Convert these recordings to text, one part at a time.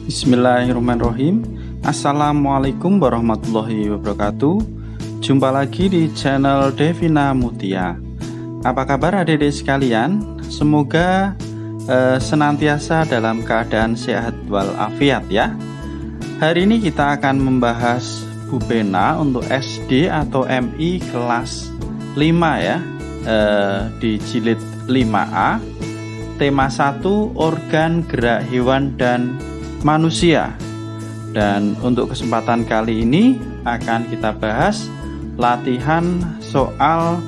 Bismillahirrahmanirrahim. Assalamualaikum warahmatullahi wabarakatuh. Jumpa lagi di channel Devina Mutia. Apa kabar adik-adik sekalian? Semoga senantiasa dalam keadaan sehat walafiat ya. Hari ini kita akan membahas Bupena untuk SD atau MI kelas 5 ya, di jilid 5A. Tema 1, organ gerak hewan dan manusia. Dan untuk kesempatan kali ini akan kita bahas latihan soal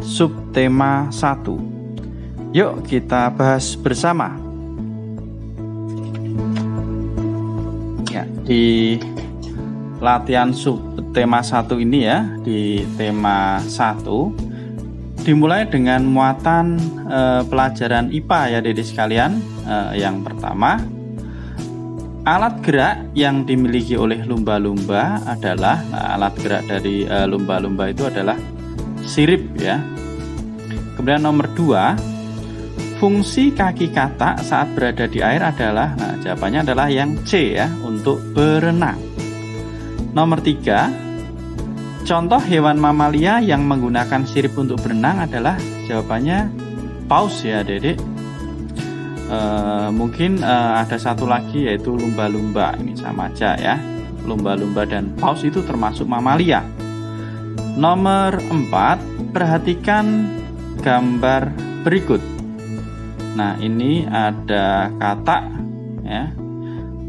subtema 1. Yuk kita bahas bersama. Ya, di latihan subtema 1 ini ya, di tema 1 dimulai dengan muatan pelajaran IPA ya adik-adik sekalian. Yang pertama, alat gerak yang dimiliki oleh lumba-lumba adalah, alat gerak dari lumba-lumba itu adalah sirip ya. Kemudian nomor 2, fungsi kaki katak saat berada di air adalah, jawabannya adalah yang C ya, untuk berenang. Nomor 3, contoh hewan mamalia yang menggunakan sirip untuk berenang adalah, jawabannya paus ya adik-adik. Mungkin ada satu lagi yaitu lumba-lumba. Ini sama aja ya, lumba-lumba dan paus itu termasuk mamalia. Nomor 4, perhatikan gambar berikut. Nah, ini ada katak ya,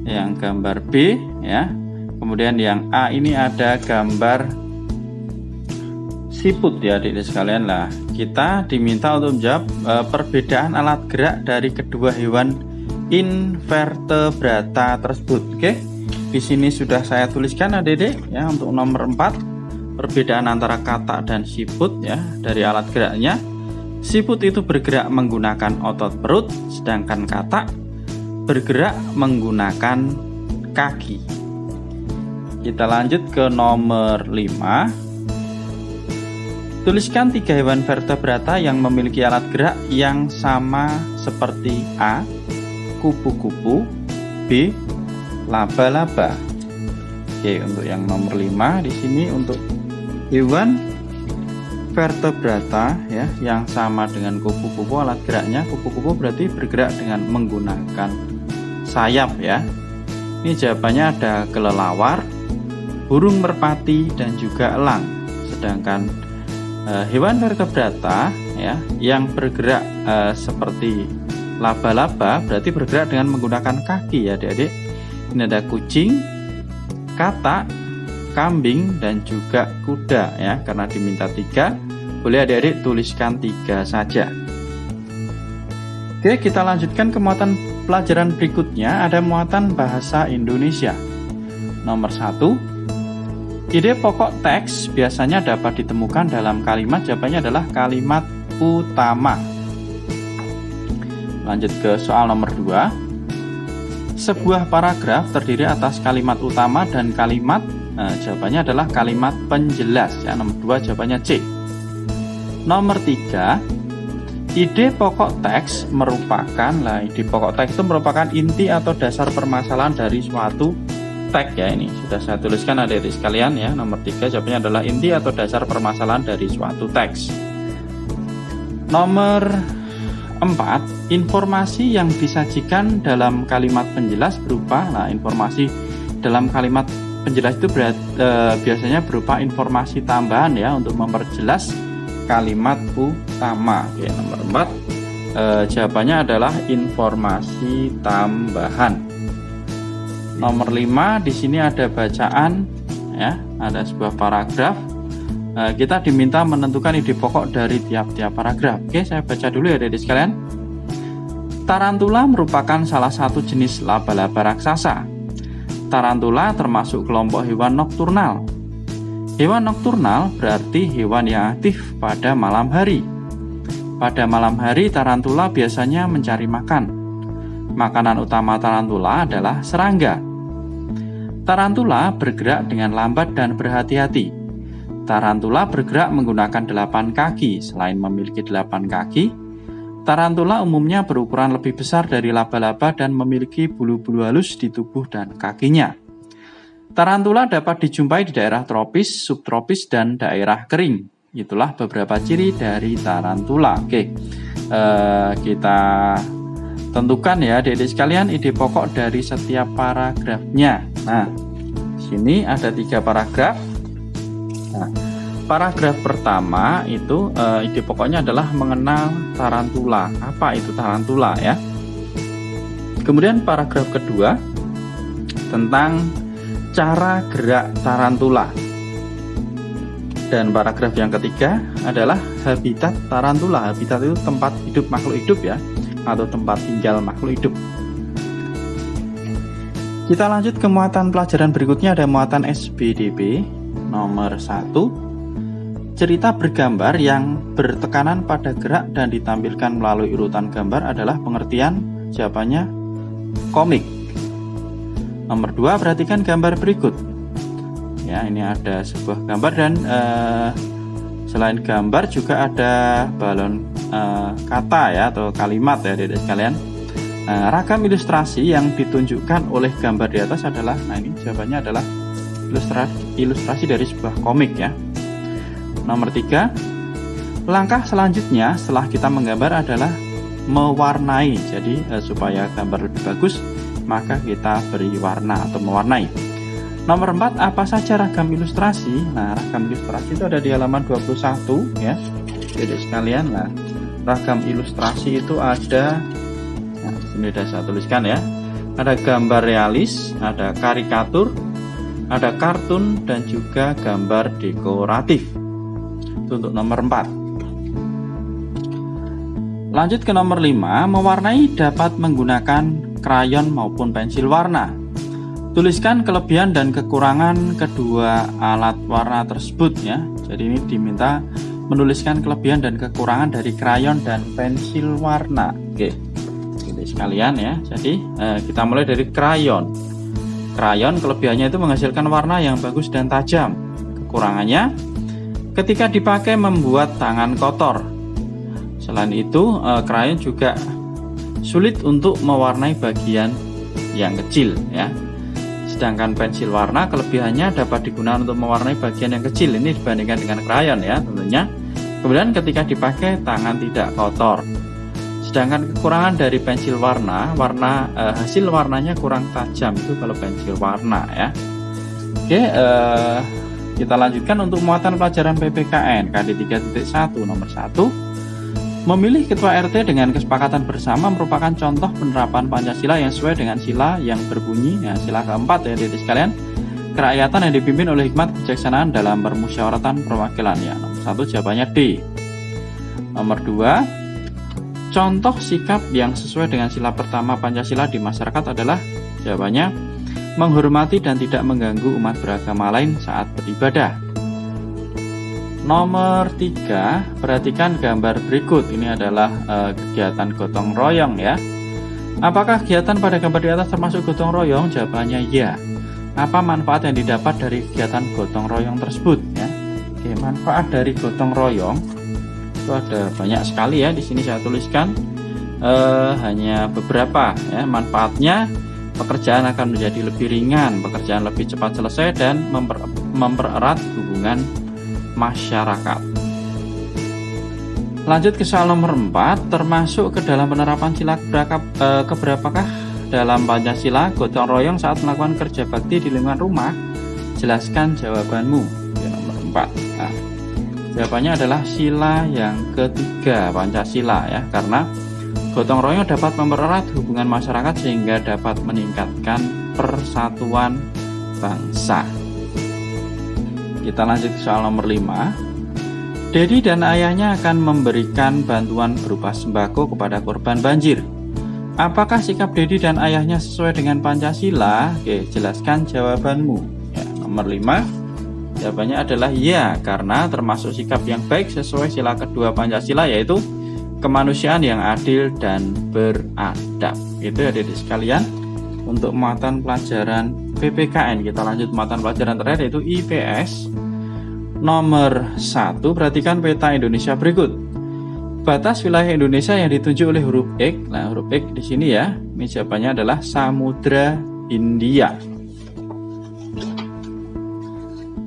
yang gambar B ya. Kemudian yang A ini ada gambar siput ya adik-adik sekalian. Lah, kita diminta untuk menjawab perbedaan alat gerak dari kedua hewan invertebrata tersebut. Oke, di sini sudah saya tuliskan adik-adik ya. Untuk nomor 4, perbedaan antara katak dan siput ya dari alat geraknya. Siput itu bergerak menggunakan otot perut, sedangkan katak bergerak menggunakan kaki. Kita lanjut ke nomor 5. Tuliskan 3 hewan vertebrata yang memiliki alat gerak yang sama seperti A, kupu-kupu, B, laba-laba. Oke, untuk yang nomor 5 di sini untuk hewan vertebrata ya yang sama dengan kupu-kupu, alat geraknya kupu-kupu berarti bergerak dengan menggunakan sayap ya. Ini jawabannya ada kelelawar, burung merpati dan juga elang. Sedangkan hewan vertebrata ya yang bergerak seperti laba-laba berarti bergerak dengan menggunakan kaki ya adik-adik. Ini ada kucing, katak, kambing dan juga kuda ya. Karena diminta 3, boleh adik-adik tuliskan 3 saja. Oke, kita lanjutkan ke muatan pelajaran berikutnya. Ada muatan bahasa Indonesia. Nomor 1, ide pokok teks biasanya dapat ditemukan dalam kalimat. Jawabannya adalah kalimat utama. Lanjut ke soal nomor 2. Sebuah paragraf terdiri atas kalimat utama dan kalimat, jawabannya adalah kalimat penjelas ya. Nomor 2 jawabannya C. Nomor 3, ide pokok teks merupakan, ide pokok teks itu merupakan inti atau dasar permasalahan dari suatu teks ya. Ini sudah saya tuliskan adik-adik sekalian ya. Nomor 3 jawabannya adalah inti atau dasar permasalahan dari suatu teks. Nomor 4, informasi yang disajikan dalam kalimat penjelas berupa, informasi dalam kalimat penjelas itu biasanya berupa informasi tambahan ya untuk memperjelas kalimat utama. Oke, nomor 4 jawabannya adalah informasi tambahan. Nomor 5, di sini ada bacaan ya, ada sebuah paragraf. Kita diminta menentukan ide pokok dari tiap-tiap paragraf. Oke, saya baca dulu ya adik-adik sekalian. Tarantula merupakan salah satu jenis laba-laba raksasa. Tarantula termasuk kelompok hewan nokturnal. Hewan nokturnal berarti hewan yang aktif pada malam hari. Pada malam hari tarantula biasanya mencari makan. Makanan utama tarantula adalah serangga. Tarantula bergerak dengan lambat dan berhati-hati. Tarantula bergerak menggunakan 8 kaki. Selain memiliki 8 kaki, Tarantula umumnya berukuran lebih besar dari laba-laba dan memiliki bulu-bulu halus di tubuh dan kakinya. Tarantula dapat dijumpai di daerah tropis, subtropis, dan daerah kering. Itulah beberapa ciri dari tarantula. Oke, kita tentukan ya adik-adik sekalian ide pokok dari setiap paragrafnya. Nah, di sini ada 3 paragraf. Nah, paragraf pertama itu ide pokoknya adalah mengenal tarantula. Apa itu tarantula ya? Kemudian paragraf kedua tentang cara gerak tarantula. Dan paragraf yang ketiga adalah habitat tarantula. Habitat itu tempat hidup makhluk hidup ya, atau tempat tinggal makhluk hidup. Kita lanjut ke muatan pelajaran berikutnya, ada muatan SBDP nomor 1. Cerita bergambar yang bertekanan pada gerak dan ditampilkan melalui urutan gambar adalah pengertian jawabannya komik. Nomor 2, perhatikan gambar berikut. Ya, ini ada sebuah gambar dan selain gambar juga ada balon kata ya atau kalimat ya adik-adik sekalian. Ragam ilustrasi yang ditunjukkan oleh gambar di atas adalah, nah ini jawabannya adalah ilustrasi dari sebuah komik ya. Nomor 3, langkah selanjutnya setelah kita menggambar adalah mewarnai. Jadi supaya gambar lebih bagus, maka kita beri warna atau mewarnai. Nomor 4, apa saja ragam ilustrasi? Nah, ragam ilustrasi itu ada di halaman 21 ya. Jadi sekalian, nah, ragam ilustrasi itu ada, nah, ini sudah saya tuliskan ya. Ada gambar realis, ada karikatur, ada kartun, dan juga gambar dekoratif. Itu untuk nomor 4. Lanjut ke nomor 5, mewarnai dapat menggunakan krayon maupun pensil warna. Tuliskan kelebihan dan kekurangan kedua alat warna tersebut ya. Jadi ini diminta menuliskan kelebihan dan kekurangan dari krayon dan pensil warna. Oke, jadi sekalian ya. Jadi kita mulai dari krayon. Krayon kelebihannya itu menghasilkan warna yang bagus dan tajam. Kekurangannya, ketika dipakai membuat tangan kotor. Selain itu, krayon juga sulit untuk mewarnai bagian yang kecil ya. Sedangkan pensil warna kelebihannya dapat digunakan untuk mewarnai bagian yang kecil. Ini dibandingkan dengan krayon ya tentunya. Kemudian ketika dipakai tangan tidak kotor. Sedangkan kekurangan dari pensil warna, hasil warnanya kurang tajam itu kalau pensil warna ya. Oke, kita lanjutkan untuk muatan pelajaran PPKN KD 3.1 nomor 1. Memilih ketua RT dengan kesepakatan bersama merupakan contoh penerapan Pancasila yang sesuai dengan sila yang berbunyi, ya, sila keempat ya adik-adik sekalian, kerakyatan yang dipimpin oleh hikmat kebijaksanaan dalam permusyawaratan perwakilan ya. Nomor 1 jawabannya D. Nomor 2, contoh sikap yang sesuai dengan sila pertama Pancasila di masyarakat adalah jawabannya menghormati dan tidak mengganggu umat beragama lain saat beribadah. Nomor 3, perhatikan gambar berikut. Ini adalah kegiatan gotong royong ya. Apakah kegiatan pada gambar di atas termasuk gotong royong? Jawabannya ya. Apa manfaat yang didapat dari kegiatan gotong royong tersebut ya? Oke, manfaat dari gotong royong itu ada banyak sekali ya. Di sini saya tuliskan hanya beberapa ya. Manfaatnya, pekerjaan akan menjadi lebih ringan, pekerjaan lebih cepat selesai, dan mempererat hubungan masyarakat. Lanjut ke soal nomor 4, termasuk ke dalam penerapan sila keberapakah dalam Pancasila gotong royong saat melakukan kerja bakti di lingkungan rumah? Jelaskan jawabanmu. Ya, nomor 4. Nah, jawabannya adalah sila yang ketiga Pancasila ya, karena gotong royong dapat mempererat hubungan masyarakat sehingga dapat meningkatkan persatuan bangsa. Kita lanjut ke soal nomor 5. Dedi dan ayahnya akan memberikan bantuan berupa sembako kepada korban banjir. Apakah sikap Dedi dan ayahnya sesuai dengan Pancasila? Oke, jelaskan jawabanmu. Ya, nomor 5, jawabannya adalah ya, karena termasuk sikap yang baik sesuai sila kedua Pancasila, yaitu kemanusiaan yang adil dan beradab. Itu ya adik-adik sekalian untuk muatan pelajaran PPKN. Kita lanjut muatan pelajaran terakhir yaitu IPS nomor 1. Perhatikan peta Indonesia berikut. batas wilayah Indonesia yang ditunjuk oleh huruf X. Nah, huruf X di sini ya, ini jawabannya adalah Samudra Hindia.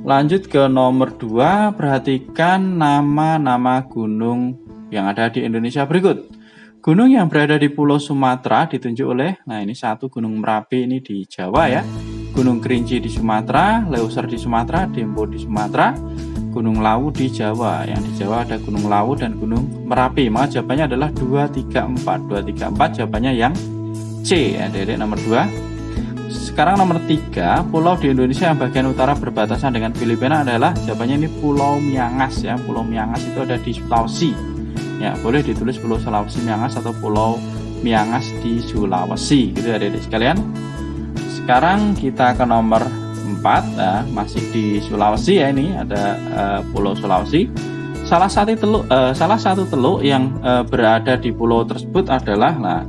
Lanjut ke nomor 2, perhatikan nama-nama gunung yang ada di Indonesia berikut. Gunung yang berada di Pulau Sumatera ditunjuk oleh, nah ini satu Gunung Merapi ini di Jawa ya. Gunung Kerinci di Sumatera, Leuser di Sumatera, Dempo di Sumatera, Gunung Lawu di Jawa. Yang di Jawa ada Gunung Lawu dan Gunung Merapi. Maka jawabannya adalah 234. 234 jawabannya yang C ya, Dedek nomor 2. Sekarang nomor 3, pulau di Indonesia yang bagian utara berbatasan dengan Filipina adalah, jawabannya ini Pulau Miangas ya. Pulau Miangas itu ada di Sulawesi. Ya, boleh ditulis Pulau Sulawesi Miangas atau Pulau Miangas di Sulawesi gitu ya Dedek sekalian. Sekarang kita ke nomor 4, nah, masih di Sulawesi ya, ini ada Pulau Sulawesi. Salah satu teluk yang berada di pulau tersebut adalah, nah,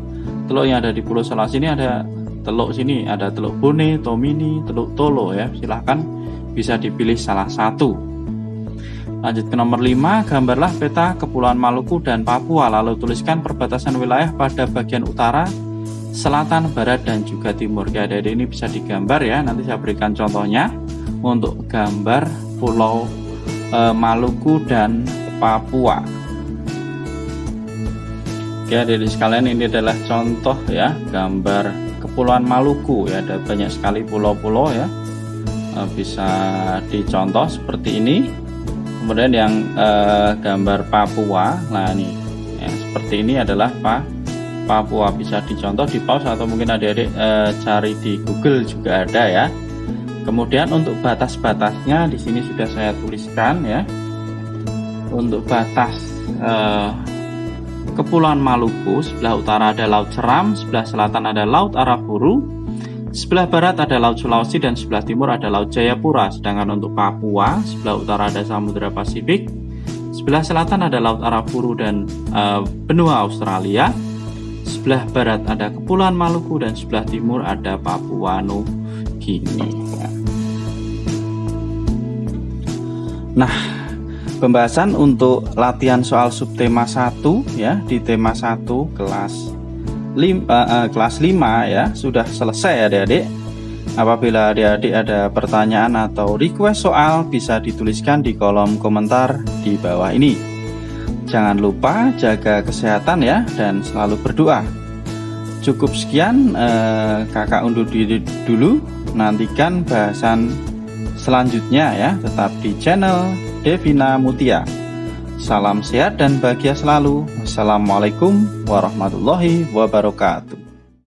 teluk yang ada di Pulau Sulawesi ini ada teluk sini, ada Teluk Bone, Tomini, Teluk Tolo ya. Silahkan bisa dipilih salah satu. Lanjut ke nomor 5, gambarlah peta Kepulauan Maluku dan Papua, lalu tuliskan perbatasan wilayah pada bagian utara, selatan, barat, dan juga timur. Ya, Adik-adik ini bisa digambar ya, nanti saya berikan contohnya untuk gambar Pulau Maluku dan Papua. Oke, Adik-adik sekalian, ini adalah contoh ya, gambar Kepulauan Maluku ya, ada banyak sekali pulau-pulau ya, bisa dicontoh seperti ini. Kemudian yang gambar Papua, nah ini ya, seperti ini adalah Papua, bisa dicontoh, di pause atau mungkin adik-adik cari di Google juga ada ya. Kemudian untuk batas-batasnya di sini sudah saya tuliskan ya. Untuk batas Kepulauan Maluku, sebelah utara ada Laut Seram, sebelah selatan ada Laut Arafuru, sebelah barat ada Laut Sulawesi, dan sebelah timur ada Laut Jayapura. Sedangkan untuk Papua, sebelah utara ada Samudra Pasifik, sebelah selatan ada Laut Arafuru dan benua Australia, sebelah barat ada Kepulauan Maluku, dan sebelah timur ada Papua Nugini. Nah, pembahasan untuk latihan soal subtema 1 ya, di tema 1 kelas 5 ya, sudah selesai Adik-adik. Apabila Adik-adik ada pertanyaan atau request soal, bisa dituliskan di kolom komentar di bawah ini. Jangan lupa jaga kesehatan ya, dan selalu berdoa. Cukup sekian, kakak undur diri dulu. Nantikan bahasan selanjutnya ya, tetap di channel Devina Mutia. Salam sehat dan bahagia selalu. Wassalamualaikum warahmatullahi wabarakatuh.